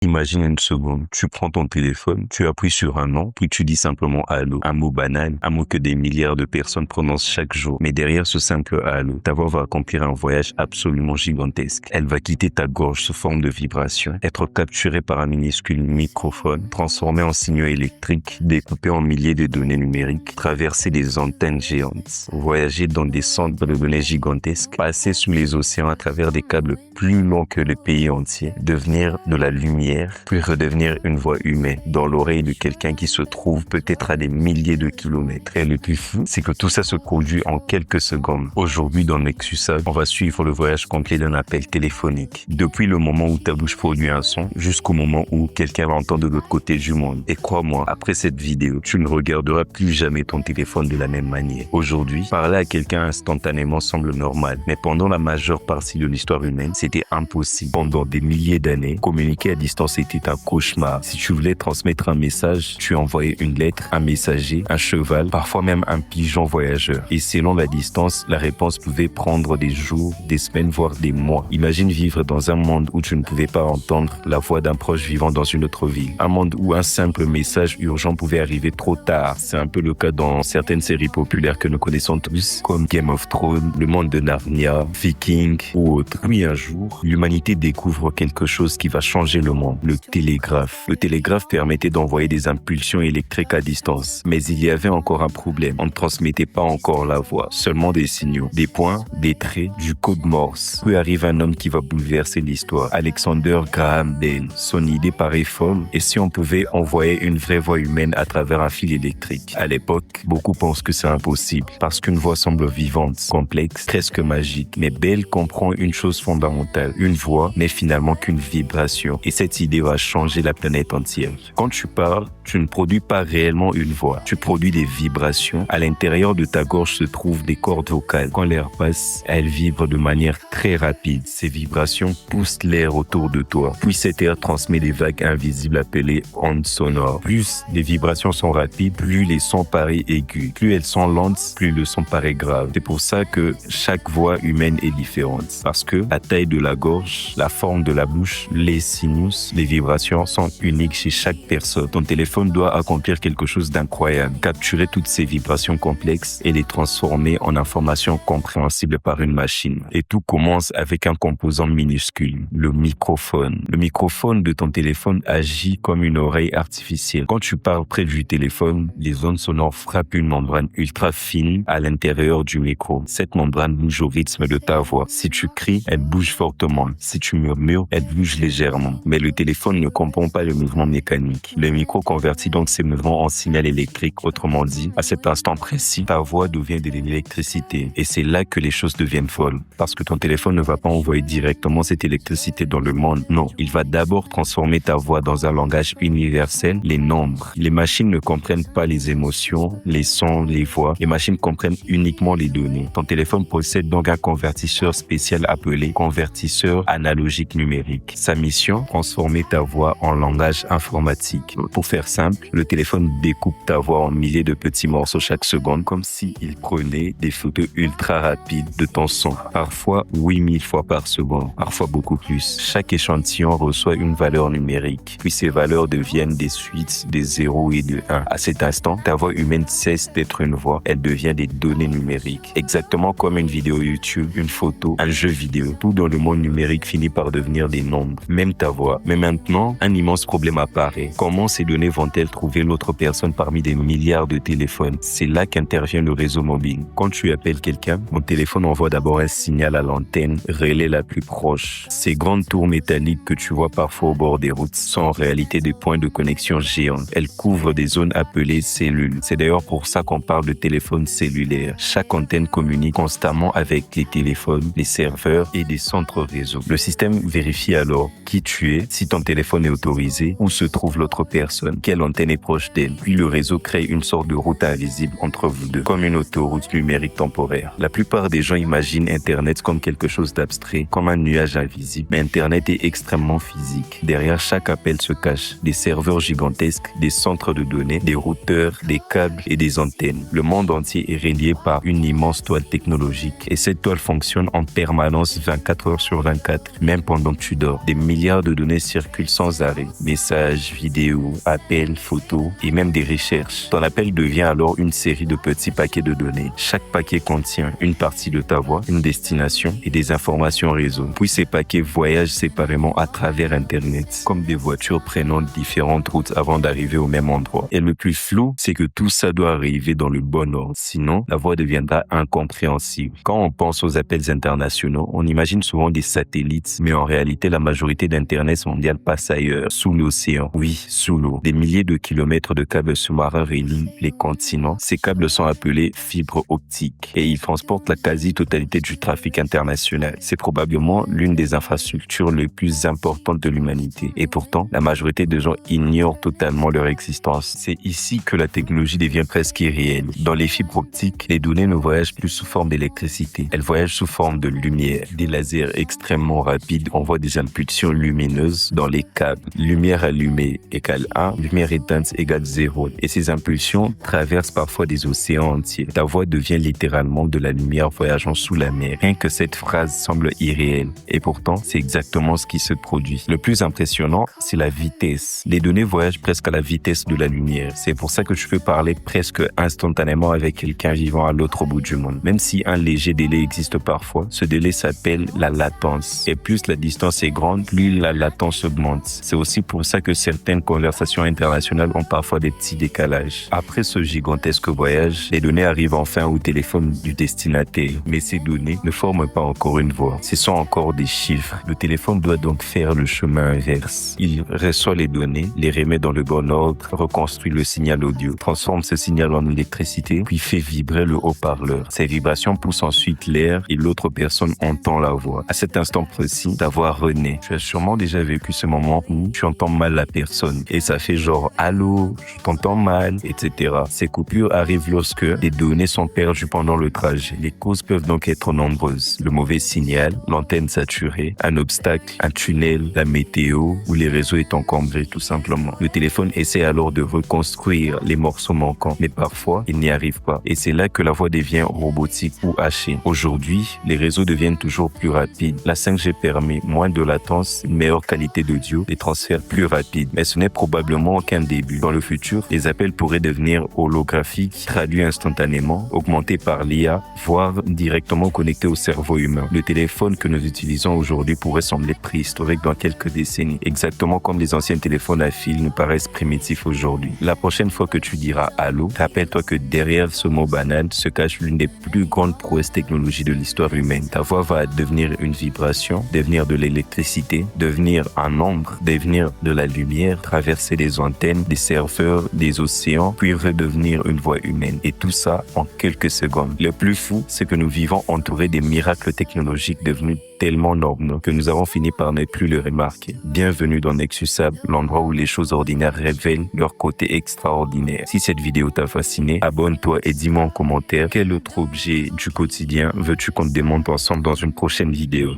Imagine une seconde, tu prends ton téléphone, tu appuies sur un nom, puis tu dis simplement allô. Un mot banal, un mot que des milliards de personnes prononcent chaque jour. Mais derrière ce simple allô, ta voix va accomplir un voyage absolument gigantesque. Elle va quitter ta gorge sous forme de vibration, être capturée par un minuscule microphone, transformée en signaux électriques, découpée en milliers de données numériques, traverser des antennes géantes, voyager dans des centres de données gigantesques, passer sous les océans à travers des câbles plus longs que le pays entier, devenir de la lumière, puis redevenir une voix humaine dans l'oreille de quelqu'un qui se trouve peut-être à des milliers de kilomètres. Et le plus fou, c'est que tout ça se produit en quelques secondes. Aujourd'hui, dans Nexusab, on va suivre le voyage complet d'un appel téléphonique. Depuis le moment où ta bouche produit un son, jusqu'au moment où quelqu'un l'entend de l'autre côté du monde. Et crois-moi, après cette vidéo, tu ne regarderas plus jamais ton téléphone de la même manière. Aujourd'hui, parler à quelqu'un instantanément semble normal. Mais pendant la majeure partie de l'histoire humaine, c'était impossible. Pendant des milliers d'années, communiquer à distance était un cauchemar. Si tu voulais transmettre un message, tu envoyais une lettre, un messager, un cheval, parfois même un pigeon voyageur. Et selon la distance, la réponse pouvait prendre des jours, des semaines, voire des mois. Imagine vivre dans un monde où tu ne pouvais pas entendre la voix d'un proche vivant dans une autre ville. Un monde où un simple message urgent pouvait arriver trop tard. C'est un peu le cas dans certaines séries populaires que nous connaissons tous, comme Game of Thrones, Le Monde de Narnia, Viking ou autres. Puis un jour, l'humanité découvre quelque chose qui va changer le monde. Le télégraphe. Le télégraphe permettait d'envoyer des impulsions électriques à distance. Mais il y avait encore un problème. On ne transmettait pas encore la voix, seulement des signaux, des points, des traits, du code Morse. Puis arrive un homme qui va bouleverser l'histoire. Alexander Graham Bell. Son idée paraît folle. Et si on pouvait envoyer une vraie voix humaine à travers un fil électrique? À l'époque, beaucoup pensent que c'est impossible parce qu'une voix semble vivante, complexe, presque magique. Mais Bell comprend une chose fondamentale. Une voix n'est finalement qu'une vibration. Et cette idée va changer la planète entière. Quand tu parles, tu ne produis pas réellement une voix. Tu produis des vibrations. À l'intérieur de ta gorge se trouvent des cordes vocales. Quand l'air passe, elles vibrent de manière très rapide. Ces vibrations poussent l'air autour de toi. Puis cet air transmet des vagues invisibles appelées ondes sonores. Plus les vibrations sont rapides, plus les sons paraissent aigus. Plus elles sont lentes, plus le son paraît grave. C'est pour ça que chaque voix humaine est différente. Parce que la taille de la gorge, la forme de la bouche, les sinus, les vibrations sont uniques chez chaque personne. Ton téléphone doit accomplir quelque chose d'incroyable. Capturer toutes ces vibrations complexes et les transformer en informations compréhensibles par une machine. Et tout commence avec un composant minuscule, le microphone. Le microphone de ton téléphone agit comme une oreille artificielle. Quand tu parles près du téléphone, les ondes sonores frappent une membrane ultra fine à l'intérieur du micro. Cette membrane bouge au rythme de ta voix. Si tu cries, elle bouge fortement. Si tu murmures, elle bouge légèrement. Mais le téléphone ne comprend pas le mouvement mécanique. Le micro convertit donc ces mouvements en signal électrique. Autrement dit, à cet instant précis, ta voix devient de l'électricité. Et c'est là que les choses deviennent folles. Parce que ton téléphone ne va pas envoyer directement cette électricité dans le monde. Non, il va d'abord transformer ta voix dans un langage universel, les nombres. Les machines ne comprennent pas les émotions, les sons, les voix. Les machines comprennent uniquement les données. Ton téléphone possède donc un convertisseur spécial appelé convertisseur analogique numérique. Sa mission, transformer ta voix en langage informatique. Pour faire simple, le téléphone découpe ta voix en milliers de petits morceaux chaque seconde, comme s'il prenait des photos ultra rapides de ton son. Parfois 8000 fois par seconde, parfois beaucoup plus. Chaque échantillon reçoit une valeur numérique, puis ces valeurs deviennent des suites des 0 et de 1. À cet instant, ta voix humaine cesse d'être une voix, elle devient des données numériques. Exactement comme une vidéo YouTube, une photo, un jeu vidéo. Tout dans le monde numérique finit par devenir des nombres, même ta voix. Mais maintenant, un immense problème apparaît. Comment ces données vont-elles trouver l'autre personne parmi des milliards de téléphones? C'est là qu'intervient le réseau mobile. Quand tu appelles quelqu'un, mon téléphone envoie d'abord un signal à l'antenne relais la plus proche. Ces grandes tours métalliques que tu vois parfois au bord des routes sont en réalité des points de connexion géants. Elles couvrent des zones appelées cellules. C'est d'ailleurs pour ça qu'on parle de téléphone cellulaire. Chaque antenne communique constamment avec les téléphones, les serveurs et des centres réseau. Le système vérifie alors qui tu es, si ton téléphone est autorisé, où se trouve l'autre personne, quelle antenne est proche d'elle. Puis le réseau crée une sorte de route invisible entre vous deux, comme une autoroute numérique temporaire. La plupart des gens imaginent Internet comme quelque chose d'abstrait, comme un nuage invisible. Mais Internet est extrêmement physique. Derrière chaque appel se cachent des serveurs gigantesques, des centres de données, des routeurs, des câbles et des antennes. Le monde entier est relié par une immense toile technologique. Et cette toile fonctionne en permanence 24 heures sur 24, même pendant que tu dors. Des milliards de données circulent sans arrêt. Messages, vidéos, appels, photos et même des recherches. Ton appel devient alors une série de petits paquets de données. Chaque paquet contient une partie de ta voix, une destination et des informations réseau. Puis ces paquets voyagent séparément à travers Internet, comme des voitures prenant différentes routes avant d'arriver au même endroit. Et le plus flou, c'est que tout ça doit arriver dans le bon ordre. Sinon, la voix deviendra incompréhensible. Quand on pense aux appels internationaux, on imagine souvent des satellites, mais en réalité, la majorité d'Internet mondial passe ailleurs, sous l'océan. Oui, sous l'eau. Des milliers de kilomètres de câbles sous-marins relient les continents. Ces câbles sont appelés fibres optiques et ils transportent la quasi-totalité du trafic international. C'est probablement l'une des infrastructures les plus importantes de l'humanité. Et pourtant, la majorité des gens ignorent totalement leur existence. C'est ici que la technologie devient presque irréelle. Dans les fibres optiques, les données ne voyagent plus sous forme d'électricité. Elles voyagent sous forme de lumière. Des lasers extrêmement rapides envoient des impulsions lumineuses dans les câbles. Lumière allumée égale 1, lumière éteinte égale 0. Et ces impulsions traversent parfois des océans entiers. Ta voix devient littéralement de la lumière voyageant sous la mer. Rien que cette phrase semble irréelle. Et pourtant, c'est exactement ce qui se produit. Le plus impressionnant, c'est la vitesse. Les données voyagent presque à la vitesse de la lumière. C'est pour ça que je peux parler presque instantanément avec quelqu'un vivant à l'autre bout du monde. Même si un léger délai existe parfois, ce délai s'appelle la latence. Et plus la distance est grande, plus la latence augmente. C'est aussi pour ça que certaines conversations internationales ont parfois des petits décalages. Après ce gigantesque voyage, les données arrivent enfin au téléphone du destinataire. Mais ces données ne forment pas encore une voix. Ce sont encore des chiffres. Le téléphone doit donc faire le chemin inverse. Il reçoit les données, les remet dans le bon ordre, reconstruit le signal audio, transforme ce signal en électricité, puis fait vibrer le haut-parleur. Ces vibrations poussent ensuite l'air et l'autre personne entend la voix. À cet instant précis, ta voix renaît. Tu as sûrement déjà vécu ce moment où tu entends mal la personne et ça fait genre « Allô, je t'entends mal », etc. Ces coupures arrivent lorsque des données sont perdues pendant le trajet. Les causes peuvent donc être nombreuses. Le mauvais signal, l'antenne saturée, un obstacle, un tunnel, la météo ou les réseaux est encombrés tout simplement. Le téléphone essaie alors de reconstruire les morceaux manquants, mais parfois il n'y arrive pas. Et c'est là que la voix devient robotique ou hachée. Aujourd'hui, les réseaux deviennent toujours plus rapides. La 5G permet moins de latence, une meilleure qualité d'audio, des transferts plus rapides. Mais ce n'est probablement qu'un début. Dans le futur, les appels pourraient devenir holographiques, traduits instantanément, augmentés par l'IA, voire directement connectés au cerveau humain. Le téléphone que nous utilisons aujourd'hui pourrait sembler préhistorique dans quelques décennies, exactement comme les anciens téléphones à fil nous paraissent primitifs aujourd'hui. La prochaine fois que tu diras allô, rappelle-toi que derrière ce mot banal se cache l'une des plus grandes prouesses technologiques de l'histoire humaine. Ta voix va devenir une vibration, devenir de l'électricité, devenir un ombre, devenir de la lumière, traverser des antennes, des serveurs, des océans, puis redevenir une voix humaine. Et tout ça en quelques secondes. Le plus fou, c'est que nous vivons entourés des miracles technologiques devenus tellement normaux que nous avons fini par ne plus le remarquer. Bienvenue dans Nexusable, l'endroit où les choses ordinaires révèlent leur côté extraordinaire. Si cette vidéo t'a fasciné, abonne-toi et dis-moi en commentaire quel autre objet du quotidien veux-tu qu'on démonte ensemble dans une prochaine vidéo.